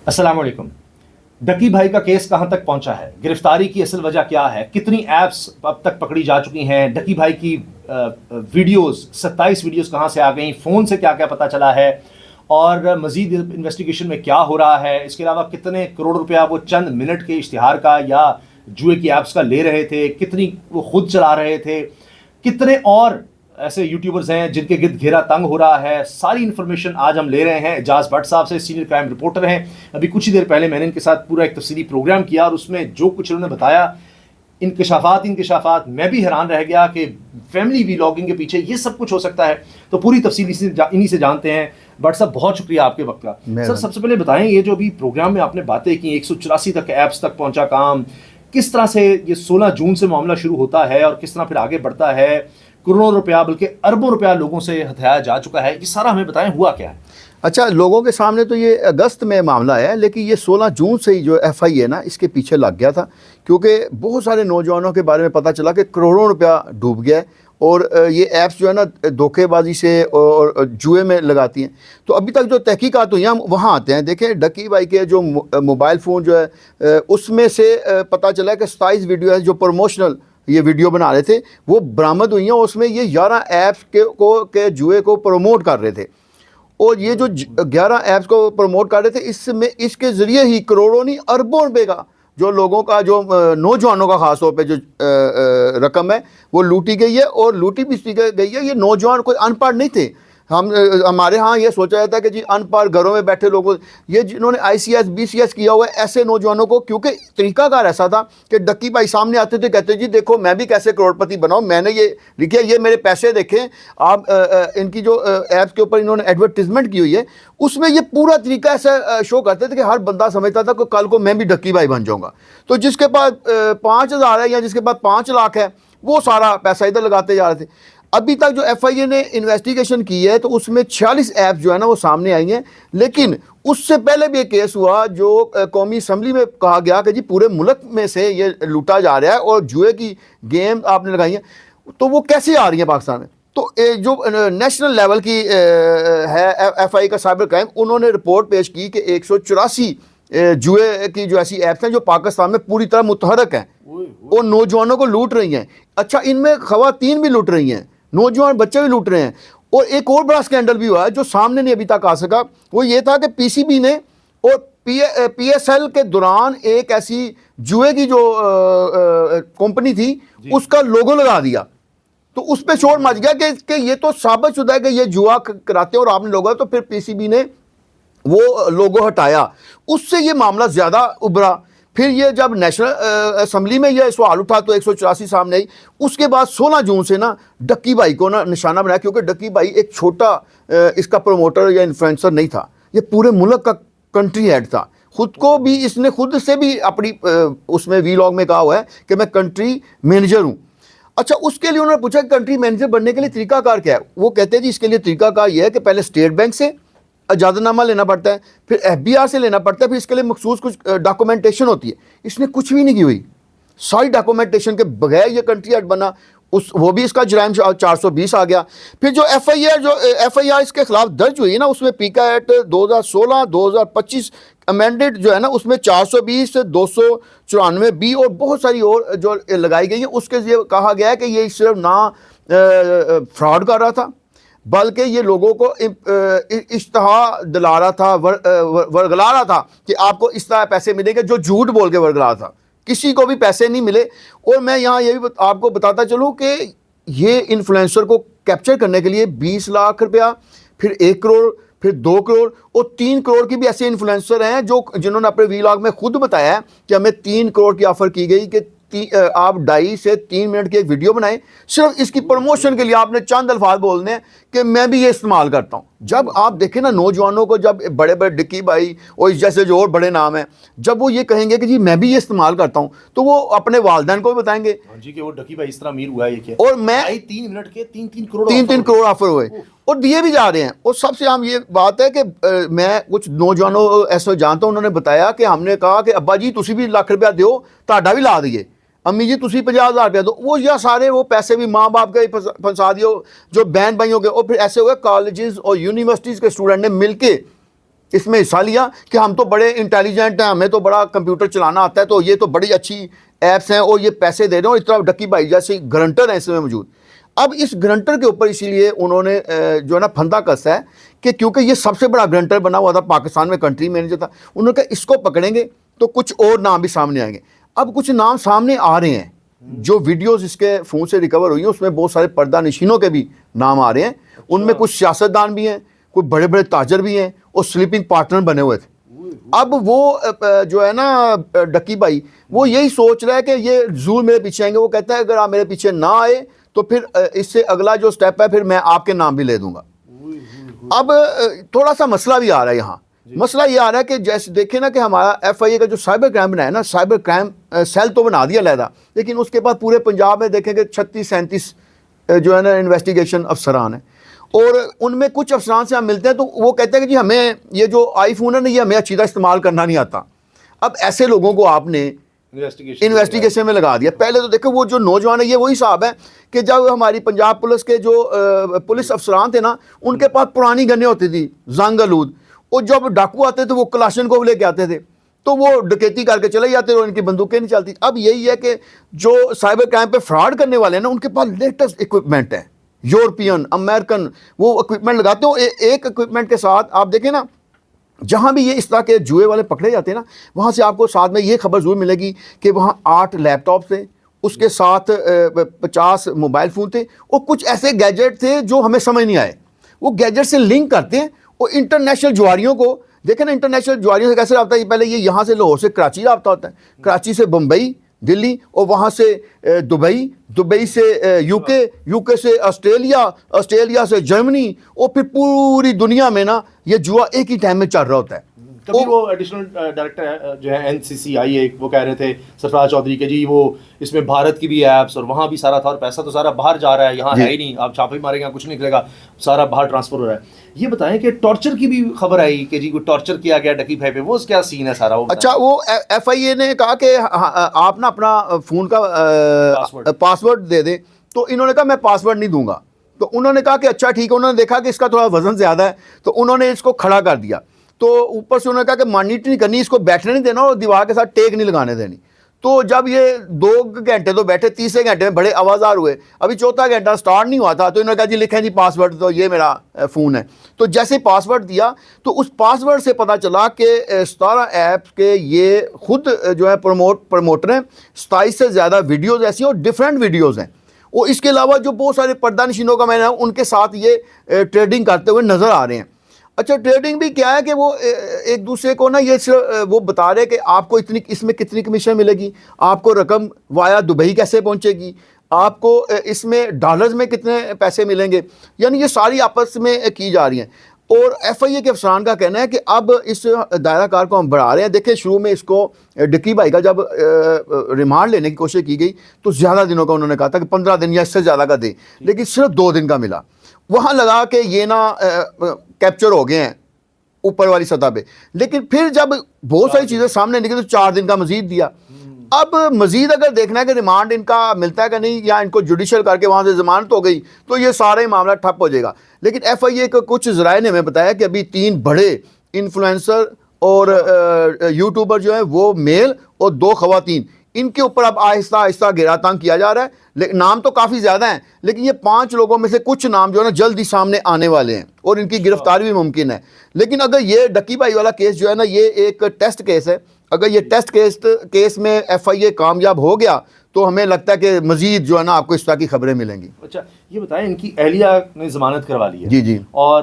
السلام علیکم. ڈکی بھائی کا کیس کہاں تک پہنچا ہے؟ گرفتاری کی اصل وجہ کیا ہے؟ کتنی ایپس اب تک پکڑی جا چکی ہیں؟ ڈکی بھائی کی ویڈیوز 27 ویڈیوز کہاں سے آ گئیں؟ فون سے کیا کیا پتہ چلا ہے؟ اور مزید انویسٹیگیشن میں کیا ہو رہا ہے؟ اس کے علاوہ کتنے کروڑ روپیہ وہ چند منٹ کے اشتہار کا یا جوئے کی ایپس کا لے رہے تھے؟ کتنی وہ خود چلا رہے تھے؟ کتنے اور ایسے یوٹیوبرز ہیں جن کے گرد گھیرا تنگ ہو رہا ہے؟ ساری انفارمیشن آج ہم لے رہے ہیں اعجاز بٹ صاحب سے، سینئر کرائم رپورٹر ہیں. ابھی کچھ ہی دیر پہلے میں نے ان کے ساتھ پورا ایک تفصیلی پروگرام کیا اور اس میں جو کچھ انہوں نے بتایا، انکشافات میں بھی حیران رہ گیا کہ فیملی ویلاگنگ کے پیچھے یہ سب کچھ ہو سکتا ہے. تو پوری تفصیل انہی سے جانتے ہیں. بٹ صاحب بہت شکریہ آپ کے وقت کا. سر سب سے پہلے بتائیں، یہ جو ابھی پروگرام میں آپ نے باتیں کی 184 تک ایپس تک پہنچا کام، کس طرح سے یہ 16 جون سے معاملہ شروع ہوتا ہے اور کس طرح پھر آگے بڑھتا ہے؟ کروڑوں روپیہ بلکہ اربوں روپیہ لوگوں سے ہتھیایا جا چکا ہے، یہ سارا ہمیں بتائیں ہوا کیا ہے؟ اچھا، لوگوں کے سامنے تو یہ اگست میں معاملہ ہے، لیکن یہ 16 جون سے ہی جو ایف آئی ہے نا، اس کے پیچھے لگ گیا تھا، کیونکہ بہت سارے نوجوانوں کے بارے میں پتہ چلا کہ کروڑوں روپیہ ڈوب گیا ہے اور یہ ایپس جو ہے نا دھوکے بازی سے اور جوئے میں لگاتی ہیں. تو ابھی تک جو تحقیقات ہوئی ہیں ہم وہاں آتے ہیں. دیکھیں، ڈکی بھائی کے جو موبائل فون جو ہے اس میں سے پتہ چلا ہے کہ 27 ویڈیو ہے جو پروموشنل یہ ویڈیو بنا رہے تھے وہ برآمد ہوئی ہیں. اس میں یہ 11 ایپس کے جوئے کو پروموٹ کر رہے تھے، اور یہ جو 11 ایپس کو پروموٹ کر رہے تھے اس کے ذریعے ہی کروڑوں نہیں اربوں روپے کا جو لوگوں کا، جو نوجوانوں کا خاص طور پہ جو رقم ہے وہ لوٹی گئی ہے. اور لوٹی بھی اس گئی ہے، یہ نوجوان کوئی ان پڑھ نہیں تھے. ہمارے ہاں یہ سوچا جاتا ہے کہ جی ان پڑھ گھروں میں بیٹھے لوگوں، یہ جنہوں نے I C S B C S کیا ہوا ہے ایسے نوجوانوں کو، کیونکہ طریقہ کار ایسا تھا کہ ڈکی بھائی سامنے آتے تھے، کہتے جی دیکھو میں بھی کیسے کروڑ پتی بناؤں، میں نے یہ لکھا، یہ میرے پیسے دیکھیں آپ. ان کی جو ایپس کے اوپر انہوں نے ایڈورٹیزمنٹ کی ہوئی ہے اس میں یہ پورا طریقہ ایسا شو کرتے تھے کہ ہر بندہ سمجھتا تھا کہ کل کو میں بھی ڈکی بھائی بن جاؤں گا. تو جس کے پاس 5,000 ہے یا جس کے پاس 5 لاکھ ہے وہ سارا پیسہ ادھر لگاتے جا رہے تھے. ابھی تک جو ایف آئی اے نے انویسٹیگیشن کی ہے تو اس میں 46 ایپس جو ہے نا وہ سامنے آئی ہیں. لیکن اس سے پہلے بھی ایک کیس ہوا جو قومی اسمبلی میں کہا گیا کہ جی پورے ملک میں سے یہ لوٹا جا رہا ہے اور جوئے کی گیم آپ نے لگائی ہیں، تو وہ کیسے آ رہی ہیں پاکستان میں؟ تو جو نیشنل لیول کی ہے ایف آئی کا سائبر کرائم، انہوں نے رپورٹ پیش کی کہ 184 جوئے کی جو ایسی ایپس ہیں جو پاکستان میں پوری طرح متحرک ہیں اور نوجوانوں کو لوٹ رہی ہیں. اچھا، ان میں خواتین بھی لوٹ رہی ہیں، نوجوان بچے بھی لوٹ رہے ہیں. اور ایک اور بڑا سکینڈل بھی ہوا ہے جو سامنے نہیں ابھی تک آ سکا، وہ یہ تھا کہ پی سی بی نے اور پی ایس ایل کے دوران ایک ایسی جوئے کی جو کمپنی تھی اس کا لوگو لگا دیا. تو اس پہ شور مچ گیا کہ یہ تو ثابت شدہ ہے کہ یہ جوا کراتے اور آپ نے لوگو. تو پھر پی سی بی نے وہ لوگو ہٹایا، اس سے یہ معاملہ زیادہ ابھرا. پھر یہ جب نیشنل اسمبلی میں یہ سوال اٹھا تو 184 سامنے آئی. اس کے بعد 16 جون سے نا ڈکی بھائی کو نا نشانہ بنایا، کیونکہ ڈکی بھائی ایک چھوٹا اس کا پروموٹر یا انفلوئنسر نہیں تھا، یہ پورے ملک کا کنٹری ہیڈ تھا. خود کو بھی اس نے خود سے بھی اپنی اس میں وی لاگ میں کہا ہوا ہے کہ میں کنٹری مینیجر ہوں. اچھا، اس کے لیے انہوں نے پوچھا کہ کنٹری مینیجر بننے کے لیے طریقہ کار کیا ہے؟ وہ کہتے ہیں جی اس کے لیے طریقہ کار یہ ہے کہ پہلے اسٹیٹ بینک سے اجازت نامہ لینا پڑتا ہے، پھر ایف بی آر سے لینا پڑتا ہے، پھر اس کے لیے مخصوص کچھ ڈاکومنٹیشن ہوتی ہے. اس نے کچھ بھی نہیں کی ہوئی، ساری ڈاکومنٹیشن کے بغیر یہ کنٹری ہیڈ بنا. وہ بھی اس کا جرائم 420 آ گیا. پھر جو ایف آئی آر اس کے خلاف درج ہوئی نا، اس میں پیکا ایکٹ 2016 2025 امینڈڈ جو ہے نا، اس میں 420 294 بی اور بہت ساری اور جو لگائی گئی ہیں. اس کے ذریعے کہا گیا ہے کہ یہ صرف نہ فراڈ کر رہا تھا بلکہ یہ لوگوں کو اشتہا دلا رہا تھا، ورگلا رہا تھا کہ آپ کو اس طرح پیسے ملیں گے، جو جھوٹ بول کے ورگلا تھا. کسی کو بھی پیسے نہیں ملے. اور میں یہاں یہ بھی آپ کو بتاتا چلوں کہ یہ انفلوئنسر کو کیپچر کرنے کے لیے 20 لاکھ روپیہ، پھر 1 کروڑ، پھر 2 کروڑ اور 3 کروڑ کی بھی ایسے انفلوئنسر ہیں جنہوں نے اپنے وی لاگ میں خود بتایا ہے کہ ہمیں 3 کروڑ کی آفر کی گئی کہ آپ 2.5 سے 3 منٹ کی ایک ویڈیو بنائیں، صرف اس کی پروموشن کے لیے آپ نے چند الفاظ بولنے ہیں کہ میں بھی یہ استعمال کرتا ہوں. جب آپ دیکھیں نا نوجوانوں کو، جب بڑے بڑے ڈکی بھائی اور اس جیسے جو اور بڑے نام ہیں، جب وہ یہ کہیں گے کہ جی میں بھی یہ استعمال کرتا ہوں، تو وہ اپنے والدین کو بھی بتائیں گے جی کہ وہ ڈکی بھائی اس طرح امیر ہوا ہے. یہ کیا؟ اور میں 3 منٹ کے 3 کروڑ آفر ہوئے اور دیے بھی جا رہے ہیں. اور سب سے عام یہ بات ہے کہ میں کچھ نوجوانوں ایسے جانتا ہوں، انہوں نے بتایا کہ ہم نے کہا کہ ابا جی تسی بھی لاکھ روپیہ دیو، تہاڈا بھی لا دیے، امی جی تسی 50,000 روپیہ دو. وہ یا سارے وہ پیسے بھی ماں باپ کے پھنسا دیو، جو بہن بھائیوں کے. اور پھر ایسے ہوئے کالجز اور یونیورسٹیز کے اسٹوڈنٹ نے مل کے اس میں حصہ لیا کہ ہم تو بڑے انٹیلیجنٹ ہیں, ہمیں تو بڑا کمپیوٹر چلانا آتا ہے, تو یہ تو بڑی اچھی ایپس ہیں اور یہ پیسے دے رہے ہیں, اور اس طرح ڈکی بھائی جیسے گرنٹر ہیں اس میں موجود. اب اس گرنٹر کے اوپر اسی لیے انہوں نے جو ہے نا پھندا کسا ہے کہ کیونکہ یہ سب سے بڑا گرنٹر بنا ہوا تھا پاکستان میں, کنٹری مینیجر تھا, انہوں نے کہا اس کو پکڑیں گے تو کچھ اور نام بھی سامنے آئیں گے. اب کچھ نام سامنے آ رہے ہیں, جو ویڈیوز اس کے فون سے ریکور ہوئی ہیں اس میں بہت سارے پردہ نشینوں کے بھی نام آ رہے ہیں. ان میں کچھ سیاستدان بھی ہیں, کوئی بڑے بڑے تاجر بھی ہیں, اور سلیپنگ پارٹنر بنے ہوئے تھے. اب وہ جو ہے نا ڈکی بھائی وہ یہی سوچ رہا ہے کہ یہ ضرور میرے پیچھے آئیں گے. وہ کہتا ہے اگر آپ میرے پیچھے نہ آئے تو پھر اس سے اگلا جو سٹیپ ہے پھر میں آپ کے نام بھی لے دوں گا. اب تھوڑا سا مسئلہ بھی آ رہا ہے یہاں. مسئلہ یہ آ رہا ہے کہ جیسے دیکھیں نا کہ ہمارا ایف آئی اے کا جو سائبر کرائم بنا ہے نا, سائبر کرائم سیل تو بنا دیا علیحدہ, لیکن اس کے بعد پورے پنجاب میں دیکھیں کہ 36-37 جو ہے نا انویسٹیگیشن افسران ہیں, اور ان میں کچھ افسران سے ہم ملتے ہیں تو وہ کہتے ہیں کہ جی ہمیں یہ جو آئی فون ہے نا یہ ہمیں اچھی طرح استعمال کرنا نہیں آتا. اب ایسے لوگوں کو آپ نے انویسٹیگیشن میں لگا دیا. پہلے تو دیکھو وہ جو نوجوان ہے یہ وہی صاحب ہے کہ جب ہماری پنجاب پولیس کے جو پولیس افسران تھے نا ان کے پاس پرانی گنیں ہوتی تھی زنگ آلود, اور جب ڈاکو آتے تھے وہ کلاشن کو لے کے آتے تھے تو وہ ڈکیتی کر کے چلے جاتے اور ان کی بندوقیں نہیں چلتی. اب یہی ہے کہ جو سائبر کرائم پہ فراڈ کرنے والے ہیں نا ان کے پاس لیٹسٹ اکوپمنٹ ہے, یورپین امریکن وہ اکوپمنٹ لگاتے ہو. ایک اکوپمنٹ کے ساتھ آپ دیکھیں نا جہاں بھی یہ اس طرح کے جوئے والے پکڑے جاتے ہیں نا وہاں سے آپ کو ساتھ میں یہ خبر ضرور ملے گی کہ وہاں 8 لیپ ٹاپ تھے, اس کے ساتھ 50 موبائل فون تھے, اور کچھ ایسے گیجٹ تھے جو ہمیں سمجھ نہیں آئے. وہ گیجٹ سے لنک کرتے ہیں اور انٹرنیشنل جواریوں کو دیکھیں نا, انٹرنیشنل جواریوں سے کیسے رابطہ ہے. پہلے یہ یہاں سے لاہور سے کراچی رابطہ ہوتا ہے, کراچی سے بمبئی دلی, اور وہاں سے دبئی, دبئی سے یو کے سے آسٹریلیا سے جرمنی, اور پھر پوری دنیا میں نا یہ جوا ایک ہی ٹائم میں چل رہا ہوتا ہے. کبھی وہ ایڈیشنل ڈائریکٹر جو ہے NCCI وہ کہہ رہے تھے سرفراز چودھری کہ جی وہ اس میں بھارت کی بھی ایپس اور وہاں بھی سارا تھا, اور پیسہ تو سارا باہر جا رہا ہے, یہاں ہے ہی نہیں, آپ چھاپے ماریں گے کچھ نہیں نکلے گا, سارا باہر ٹرانسفر ہو رہا ہے. یہ بتائیں کہ ٹارچر کی بھی خبر آئی کہ جی کوئی ٹارچر کیا گیا ڈکی بھائی پہ, وہ کیا سین ہے سارا؟ اچھا وہ ایف آئی اے نے کہا کہ آپ نا اپنا فون کا پاسورڈ دے دیں, تو انہوں نے کہا میں پاسورڈ نہیں دوں گا. تو انہوں نے کہا کہ اچھا ٹھیک ہے, انہوں نے دیکھا کہ اس کا تھوڑا وزن زیادہ ہے تو انہوں نے اس کو کھڑا کر دیا. تو اوپر سے انہوں نے کہا کہ مانیٹر نہیں کرنی, اس کو بیٹھنے نہیں دینا اور دیوار کے ساتھ ٹیک نہیں لگانے دینی. تو جب یہ 2 گھنٹے تو بیٹھے, تیسرے گھنٹے میں بڑے آوازار ہوئے, ابھی چوتھا گھنٹہ سٹارٹ نہیں ہوا تھا, تو انہوں نے کہا جی لکھیں جی پاسورڈ, تو یہ میرا فون ہے. تو جیسے پاسورڈ دیا تو اس پاسورڈ سے پتہ چلا کہ 17 ایپس کے یہ خود جو ہے پروموٹر ہیں, 27 سے زیادہ ویڈیوز ایسی ہیں اور ڈفرینٹ ویڈیوز ہیں. اور اس کے علاوہ جو بہت سارے پردہ نشینوں کا میں نے ان کے ساتھ یہ ٹریڈنگ کرتے ہوئے نظر آ رہے ہیں. اچھا ٹریڈنگ بھی کیا ہے کہ وہ ایک دوسرے کو نا یہ وہ بتا رہے کہ آپ کو اتنی اس میں کتنی کمیشن ملے گی, آپ کو رقم وایا دبئی کیسے پہنچے گی, آپ کو اس میں ڈالرز میں کتنے پیسے ملیں گے, یعنی یہ ساری آپس میں کی جا رہی ہیں. اور ایف آئی اے کے افسران کا کہنا ہے کہ اب اس دائرہ کار کو ہم بڑھا رہے ہیں. دیکھیں شروع میں اس کو ڈکی بھائی کا جب ریمانڈ لینے کی کوشش کی گئی تو زیادہ دنوں کا انہوں نے کہا تھا کہ 15 دن یا اس سے زیادہ کا دے, لیکن صرف 2 دن کا ملا. وہاں لگا کہ یہ نا کیپچر ہو گئے ہیں اوپر والی سطح پہ, لیکن پھر جب بہت ساری چیزیں سامنے نکلی تو 4 دن کا مزید دیا. اب مزید اگر دیکھنا ہے کہ ریمانڈ ان کا ملتا ہے کہ نہیں, یا ان کو جوڈیشل کر کے وہاں سے ضمانت ہو گئی تو یہ سارا ہی معاملہ ٹھپ ہو جائے گا. لیکن ایف آئی اے کے کچھ ذرائع نے ہمیں بتایا کہ ابھی 3 بڑے انفلوئنسر اور یوٹیوبر جو ہیں وہ میل اور 2 خواتین, ان کے اوپر اب آہستہ آہستہ گھیرا تنگ کیا جا رہا ہے. نام تو کافی زیادہ ہیں, لیکن یہ 5 لوگوں میں سے کچھ نام جو ہے نا جلد ہی سامنے آنے والے ہیں اور ان کی گرفتاری بھی ممکن ہے. لیکن اگر یہ ڈکی بھائی والا کیس جو ہے نا یہ ایک ٹیسٹ کیس ہے, اگر یہ ٹیسٹ کیس میں ایف آئی اے کامیاب ہو گیا تو ہمیں لگتا ہے کہ مزید جو ہے نا آپ کو اس طرح کی خبریں ملیں گی. اچھا یہ بتائیں ان کی اہلیہ نے ضمانت کروا لی ہے, جی جی, اور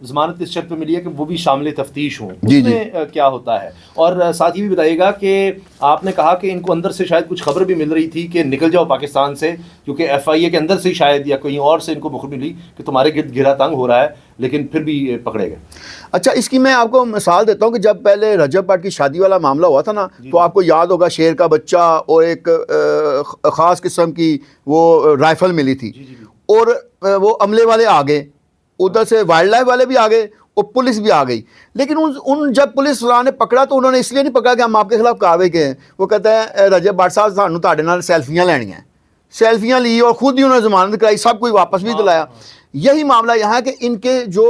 ضمانت اس شرط پہ ملی ہے کہ وہ بھی شامل تفتیش ہوں, جی اس میں کیا ہوتا ہے؟ اور ساتھ یہ بھی بتائیے گا کہ آپ نے کہا کہ ان کو اندر سے شاید کچھ خبر بھی مل رہی تھی کہ نکل جاؤ پاکستان سے, کیونکہ ایف آئی اے کے اندر سے ہی شاید یا کہیں اور سے ان کو خبر ملی کہ تمہارے گرد گھیرا تنگ ہو رہا ہے, لیکن پھر بھی پکڑے گئے. اچھا اس کی میں آپ کو مثال دیتا ہوں کہ جب پہلے رجب بٹ کی شادی والا معاملہ ہوا تھا نا, تو آپ کو یاد ہوگا شیر کا بچہ اور ایک خاص قسم کی وہ رائفل ملی تھی, اور وہ عملے والے آ گئے, ادھر سے وائلڈ لائف والے بھی آ گئے اور پولیس بھی آ گئی. لیکن ان جب پولیس والوں نے پکڑا تو انہوں نے اس لیے نہیں پکڑا کہ ہم آپ کے خلاف کارروائی کریں. وہ کہتا ہے رجب بٹ صاحب سانوں تہاڈے نال سیلفیاں لینی ہیں, سیلفیاں لی اور خود ہی انہوں نے ضمانت کرائی, سب کوئی واپس بھی دلایا. یہی معاملہ یہاں ہے کہ ان کے جو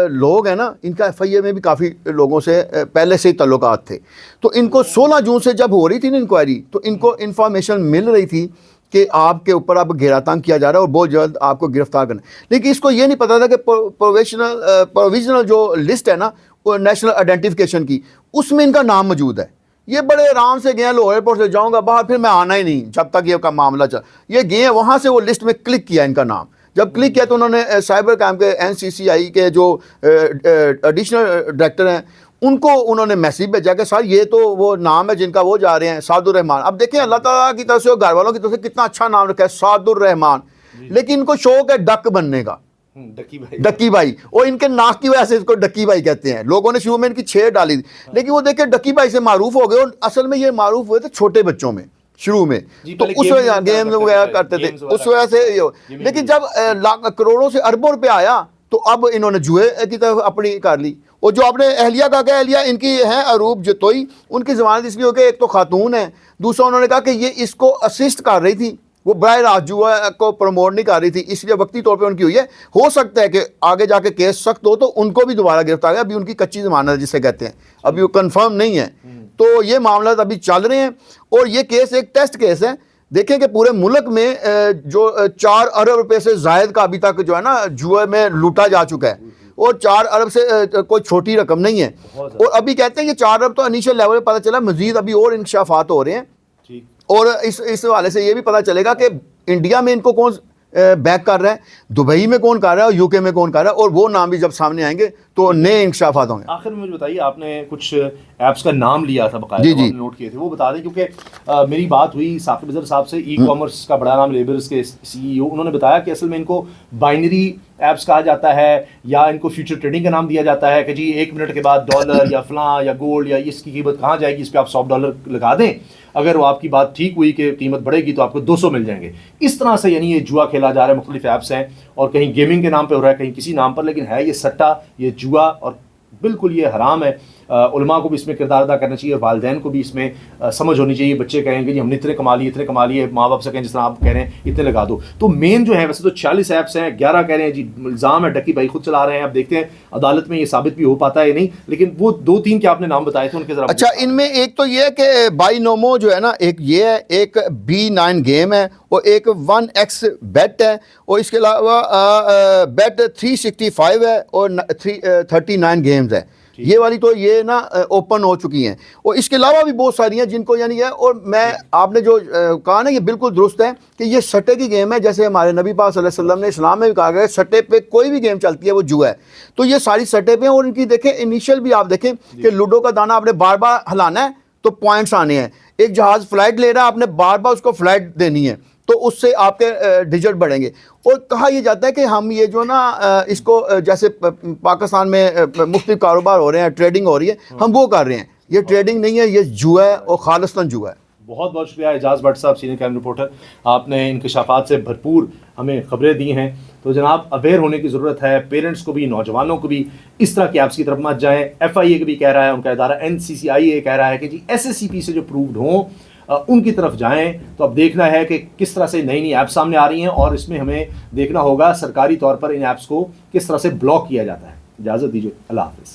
لوگ ہیں نا، ان کا ایف آئی اے میں بھی کافی لوگوں سے پہلے سے ہی تعلقات تھے، تو ان کو 16 جون سے جب ہو رہی تھی نا انکوائری، تو ان کو انفارمیشن مل رہی تھی کہ آپ کے اوپر اب گھیرا تنگ کیا جا رہا ہے اور بہت جلد آپ کو گرفتار کرنا ہے، لیکن اس کو یہ نہیں پتا تھا کہ پروویژنل جو لسٹ ہے نا وہ نیشنل آئیڈینٹیفیکیشن کی، اس میں ان کا نام موجود ہے۔ یہ بڑے آرام سے گئے ہیں، لاہور ایئرپورٹ سے جاؤں گا باہر، پھر میں آنا ہی نہیں جب تک یہ کا معاملہ چل، یہ گئے ہیں وہاں سے وہ لسٹ میں کلک کیا ان کا نام، جب کلک کیا تو انہوں نے سائبر کرائم کے NCCI کے جو ایڈیشنل ڈائریکٹر ہیں ان کو انہوں نے میسیج بھیجا کہ سر یہ تو وہ نام ہے جن کا وہ جا رہے ہیں، سعد الرحمان۔ اب دیکھیں اللہ تعالیٰ کی طرف سے اور گھر والوں کی طرف سے کتنا اچھا نام رکھا ہے، سعد الرحمان، لیکن ان کو شوق ہے ڈک بننے کا، ڈکی بھائی، اور ان کے ناک کی وجہ سے اس کو ڈکی بھائی کہتے ہیں، لوگوں نے شروع میں ان کی چھیڑ ڈالی تھی، لیکن وہ دیکھیں ڈکی بھائی سے معروف ہو گئے، اور اصل میں یہ معروف ہوئے تھے چھوٹے بچوں میں شروع میں، تو اس وجہ گیم وغیرہ کرتے تھے اس وجہ سے، لیکن جب کروڑوں سے اربوں روپے آیا تو اب انہوں نے جوئے کی طرف اپنی کر لی۔ اور جو آپ نے اہلیہ کا کہا، اہلیہ ان کی ہیں عروب جتوئی، ان کی ضمانت اس لیے ہو کہ ایک تو خاتون ہے، دوسرا انہوں نے کہا کہ یہ اس کو اسسٹ کر رہی تھی، وہ براہ راست جوا کو پروموٹ نہیں کر رہی تھی، اس لیے وقتی طور پہ ان کی ہوئی ہے، ہو سکتا ہے کہ آگے جا کے کیس سخت ہو تو ان کو بھی دوبارہ گرفتار ہے، ابھی ان کی کچی ضمانت ہے جسے کہتے ہیں، ابھی وہ کنفرم نہیں ہے، تو یہ معاملات ابھی چل رہے ہیں، اور یہ کیس ایک ٹیسٹ کیس ہے۔ دیکھیں کہ پورے ملک میں جو 4 ارب روپے سے زائد کا ابھی تک جو ہے نا جوئے میں لوٹا جا چکا ہے، اور 4 ارب سے کوئی چھوٹی رقم نہیں ہے، اور ابھی کہتے ہیں کہ 4 ارب تو انیشل لیول پہ پتہ چلا، مزید ابھی اور انکشافات ہو رہے ہیں، اور اس حوالے سے یہ بھی پتہ چلے گا کہ انڈیا میں ان کو کون بیک کر رہا ہے، دبئی میں کون کر رہا ہے، اور UK میں کون کر رہا ہے، اور وہ نام بھی جب سامنے آئیں گے تو نئے انکشافات ہوں گے۔ آخر میں مجھے بتائیے، آپ نے کچھ ایپس کا نام لیا تھا باقاعدہ، نوٹ کیے تھے، وہ بتا دیں، کیونکہ میری بات ہوئی ثاقب اظہر صاحب سے، ای کامرس کا بڑا نام لیبرز کے CEO، انہوں نے بتایا کہ اصل میں ان کو بائنری ایپس کہا جاتا ہے، یا ان کو فیوچر ٹریڈنگ کا نام دیا جاتا ہے کہ جی 1 منٹ کے بعد ڈالر یا فلاں یا گولڈ یا اس کی قیمت کہاں جائے گی، اس پہ آپ $100 لگا دیں، اگر وہ آپ کی بات ٹھیک ہوئی کہ قیمت بڑھے گی تو آپ کو 200 مل جائیں گے۔ اس طرح سے یعنی یہ جوا کھیلا جا رہا ہے، مختلف ایپس ہیں، اور کہیں گیمنگ کے نام پہ ہو رہا ہے، کہیں کسی نام پر، لیکن ہے یہ سٹا، یہ جوا، اور بالکل یہ حرام ہے۔ علماء کو بھی اس میں کردار ادا کرنا چاہیے، اور والدین کو بھی اس میں سمجھ ہونی چاہیے۔ بچے کہیں گے جی ہم نے اتنے کما لیے، ماں باپ سے کہیں جس طرح آپ کہہ رہے ہیں اتنے لگا دو، تو مین جو ہے ویسے تو 40 ایپس ہیں، 11 کہہ رہے ہیں جی الزام ہے ڈکی بھائی خود چلا رہے ہیں، اب دیکھتے ہیں عدالت میں یہ ثابت بھی ہو پاتا ہے یا نہیں، لیکن وہ 2-3 کے آپ نے نام بتائے تھے ان کے ذرا۔ اچھا، ان میں ایک تو یہ ہے کہ بائی نومو جو ہے نا، ایک یہ ہے، ایک B9 گیم ہے، اور ایک 1X بیٹ ہے، اور اس کے علاوہ بیٹ 365 ہے، اور 39 گیمز ہے، یہ والی تو یہ نا اوپن ہو چکی ہیں، اور اس کے علاوہ بھی بہت ساری ہیں جن کو یعنی ہے، اور میں آپ نے جو کہا نا یہ بالکل درست ہے کہ یہ سٹے کی گیم ہے، جیسے ہمارے نبی پاک صلی اللہ علیہ وسلم نے اسلام میں بھی کہا گیا سٹے پہ کوئی بھی گیم چلتی ہے وہ جوا ہے، تو یہ ساری سٹے پہ ہیں، اور ان کی دیکھیں انیشل بھی آپ دیکھیں کہ لوڈو کا دانہ آپ نے بار بار ہلانا ہے تو پوائنٹس آنے ہیں، ایک جہاز فلائٹ لے رہا ہے، آپ نے بار بار اس کو فلائٹ دینی ہے تو اس سے آپ کے ڈیجٹ بڑھیں گے، اور کہا یہ جاتا ہے کہ ہم یہ جو نا اس کو جیسے پاکستان میں مختلف کاروبار ہو رہے ہیں، ٹریڈنگ ہو رہی ہے، ہم وہ کر رہے ہیں، یہ ٹریڈنگ نہیں ہے، یہ جوا ہے، اور خالصتاً جوا ہے۔ بہت بہت شکریہ اعجاز بٹ صاحب، سینئر کرائم رپورٹر، آپ نے انکشافات سے بھرپور ہمیں خبریں دی ہیں، تو جناب اویئر ہونے کی ضرورت ہے، پیرنٹس کو بھی، نوجوانوں کو بھی اس طرح کی ایپس کی طرف مت جائیں۔ FIA بھی کہہ رہا ہے، ان کا ادارہ NCCI کہہ رہا ہے کہ جی SSCP سے جو پرووڈ ہوں ان کی طرف جائیں، تو اب دیکھنا ہے کہ کس طرح سے نئی نئی ایپس سامنے آ رہی ہیں، اور اس میں ہمیں دیکھنا ہوگا سرکاری طور پر ان ایپس کو کس طرح سے بلاک کیا جاتا ہے۔ اجازت دیجیے، اللہ حافظ۔